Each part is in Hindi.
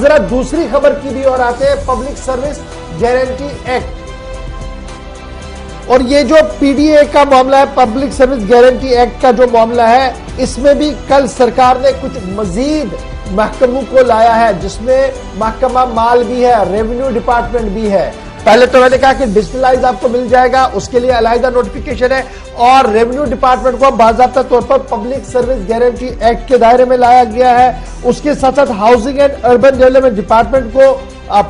जरा दूसरी खबर की भी ओर आते हैं, पब्लिक सर्विस गारंटी एक्ट। और ये जो पीडीए का मामला है, पब्लिक सर्विस गारंटी एक्ट का जो मामला है, इसमें भी कल सरकार ने कुछ मजीद महकमों को लाया है, जिसमें महकमा माल भी है, रेवेन्यू डिपार्टमेंट भी है। पहले तो मैंने कहा कि डिजिटलाइज आपको मिल जाएगा, उसके लिए अलग नोटिफिकेशन है, और रेवेन्यू डिपार्टमेंट को बाकायदा तौर पर पब्लिक सर्विस गारंटी एक्ट के दायरे में लाया गया है। उसके साथ साथ housing and urban development department को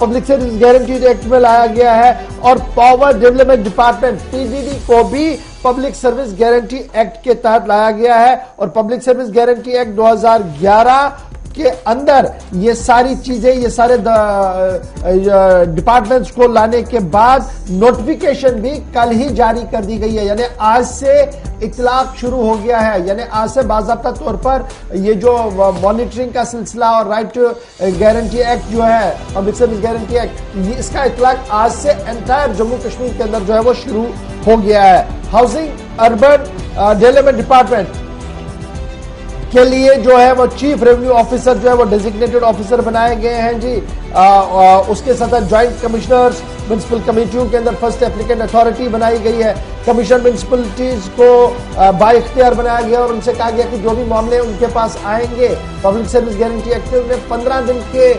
पब्लिक सर्विस गारंटी एक्ट में लाया गया है, और पावर डेवलपमेंट डिपार्टमेंट पीडीडी को भी पब्लिक सर्विस गारंटी एक्ट के तहत लाया गया है। और पब्लिक सर्विस गारंटी एक्ट 2011 के अंदर ये सारी चीजें, ये सारे डिपार्टमेंट्स को लाने के बाद नोटिफिकेशन भी कल ही जारी कर दी गई है, यानी आज से इतलाक शुरू हो गया है। यानी आज से बाकायदा तौर पर ये जो मॉनिटरिंग का सिलसिला और राइट गारंटी एक्ट जो है, पब्लिक सर्विस गारंटी एक्ट, इसका इतलाक आज से एंटायर जम्मू कश्मीर के अंदर जो है वो शुरू हो गया है। हाउसिंग अर्बन डेवलपमेंट डिपार्टमेंट के लिए जो है वो चीफ रेवेन्यू ऑफिसर जो है वो डेजिग्नेटेड ऑफिसर बनाए गए हैं जी। उसके साथ ज्वाइंट कमिश्नर्स म्युनिसिपल कमेटियों के अंदर फर्स्ट एप्लीकेंट अथॉरिटी बनाई गई है। कमिश्नर म्युनिसिपलिटीज को बाय इख्तियार बनाया गया और उनसे कहा गया कि जो भी मामले उनके पास आएंगे पब्लिक सर्विस गारंटी एक्ट के, उन्हें 15 दिन के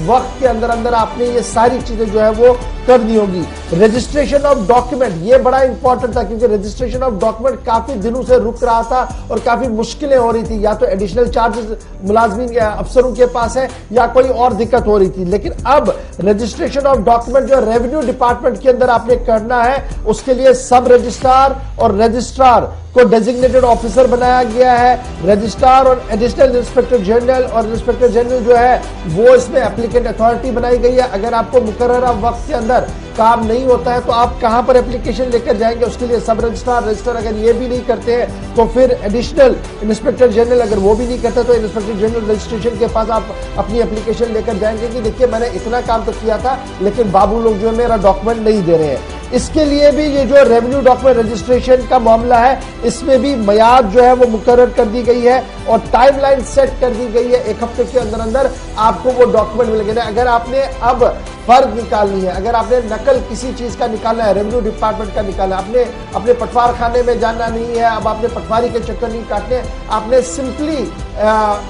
वक्त के अंदर अंदर आपने ये सारी चीजें जो है वो करनी होगी। रजिस्ट्रेशन ऑफ डॉक्यूमेंट, ये बड़ा इंपॉर्टेंट था, क्योंकि रजिस्ट्रेशन ऑफ डॉक्यूमेंट काफी दिनों से रुक रहा था और काफी मुश्किलें हो रही थी। या तो एडिशनल चार्जेस मुलाजमीन या अफसरों के पास है, या कोई और दिक्कत हो रही थी। लेकिन अब रजिस्ट्रेशन ऑफ डॉक्यूमेंट जो रेवेन्यू डिपार्टमेंट के अंदर आपने करना है, उसके लिए सब रजिस्ट्रार और रजिस्ट्रार को डेजिग्नेटेड ऑफिसर बनाया गया है। रजिस्ट्रार और एडिशनल इंस्पेक्टर जनरल और इंस्पेक्टर जनरल जो है वो इसमें एप्लीकेंट अथॉरिटी बनाई गई है। अगर आपको मुकर्ररा वक्त के अंदर काम नहीं होता है तो आप कहां पर एप्लीकेशन लेकर जाएंगे, उसके लिए सब रजिस्ट्रार रजिस्टर अगर ये भी नहीं करते हैं तो फिर एडिशनल इंस्पेक्टर जनरल, अगर वो भी नहीं करते तो इंस्पेक्टर जनरल रजिस्ट्रेशन के पास आप अपनी एप्लीकेशन लेकर जाएंगे कि देखिए मैंने इतना काम तो किया था लेकिन बाबू लोग जो है मेरा डॉक्यूमेंट नहीं दे रहे हैं। इसके लिए भी ये जो रेवेन्यू डॉक्यूमेंट रजिस्ट्रेशन का मामला है, इसमें भी मियाद जो है वो मुकर्रर कर दी गई है और टाइमलाइन सेट कर दी गई है। 1 हफ्ते के अंदर अंदर आपको वो डॉक्यूमेंट मिलेंगे। अगर आपने अब फर्क निकालनी है, अगर आपने नकल किसी चीज का निकालना है, रेवेन्यू डिपार्टमेंट का निकालना है, आपने अपने पटवार खाने में जाना नहीं है, अब आपने पटवारी के चक्कर नहीं काटने, आपने सिंपली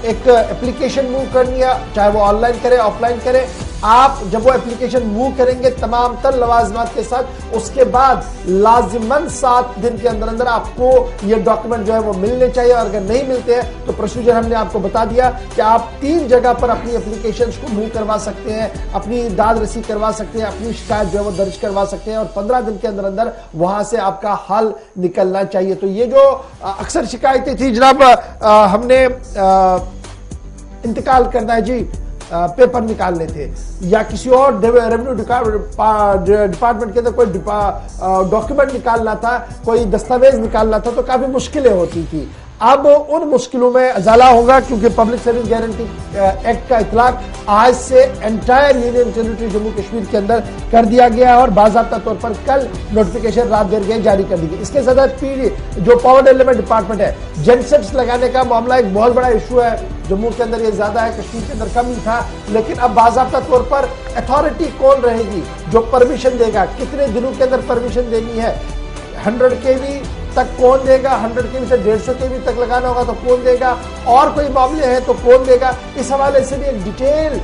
एक एप्लीकेशन मूव करनी है, चाहे वो ऑनलाइन करे ऑफलाइन करे। आप जब वो एप्लीकेशन मूव करेंगे तमाम तर लवाजमात के साथ, उसके बाद लाजिमन 7 दिन के अंदर अंदर आपको ये डॉक्यूमेंट जो है वो मिलने चाहिए। और अगर नहीं मिलते हैं तो प्रोसीजर हमने आपको बता दिया कि आप 3 जगह पर अपनी एप्लीकेशन को मूव करवा सकते हैं, अपनी दाद रसी करवा सकते हैं, अपनी शिकायत जो है वो दर्ज करवा सकते हैं और 15 दिन के अंदर अंदर वहां से आपका हल निकलना चाहिए। तो ये जो अक्सर शिकायतें थी जनाब, हमने इंतकाल करना है जी, पेपर निकालने थे या किसी और रेवेन्यू डिपार्टमेंट के अंदर कोई डॉक्यूमेंट निकालना था, कोई दस्तावेज निकालना था, तो काफी मुश्किलें होती थी। अब उन मुश्किलों में अजाला होगा, क्योंकि पब्लिक सर्विस गारंटी एक्ट का इतलाक आज से entire union territory Jammu Kashmir के अंदर कर दिया गया है और बाकायदा तौर पर कल नोटिफिकेशन रात देर गए जारी कर दी गई। इसके साथ पीडी जो पावर डेवलपमेंट डिपार्टमेंट है, जेनसेट्स लगाने का मामला एक बहुत बड़ा इशू है। जम्मू के अंदर ये ज्यादा है, कश्मीर के अंदर कम ही था, लेकिन अब बाकायदा तौर पर अथॉरिटी कौन रहेगी जो परमिशन देगा, कितने दिनों के अंदर परमिशन देनी है, 100 kV तक कौन देगा, 100 kV से 150 kV तक लगाना होगा तो कौन देगा, और कोई मामले हैं तो कौन देगा। इस हवाले से भी एक डिटेल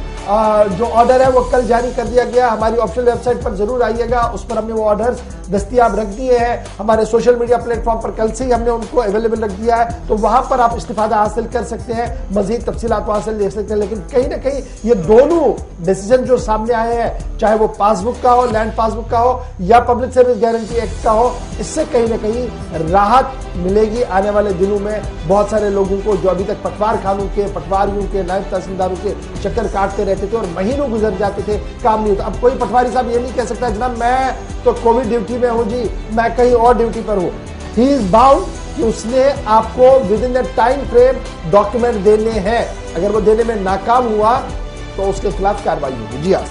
जो ऑर्डर है वो कल जारी कर दिया गया। हमारी ऑफिशियल वेबसाइट पर जरूर आइएगा, उस पर हमने वो ऑर्डर्स दस्तयाब रख दिए हैं। हमारे सोशल मीडिया प्लेटफॉर्म पर कल से ही हमने उनको अवेलेबल रख दिया है, तो वहां पर आप इस्तिफादा हासिल कर सकते हैं, मजीद तफसीलात हासिल ले सकते हैं। लेकिन कहीं ना कहीं ये दोनों डिसीजन जो सामने आए हैं, चाहे वो पासबुक का हो, लैंड पासबुक का हो या पब्लिक सर्विस गारंटी एक्ट का हो, इससे कहीं ना कहीं राहत मिलेगी आने वाले दिनों में। बहुत सारे लोगों को जो अभी तक पटवार खानों के, पटवारियों के, नायब तहसीलदारों के चक्कर काटते रहते थे और महीनों गुजर जाते थे, काम नहीं होता। अब कोई पटवारी साहब ये नहीं कह सकता जनाब मैं तो कोविड ड्यूटी में हूं जी, मैं कहीं और ड्यूटी पर हूं। ही इज बाउंड कि उसने आपको with in the time frame document देने हैं। अगर वो देने में नाकाम हुआ तो उसके खिलाफ कार्रवाई होगी। जी हाँ।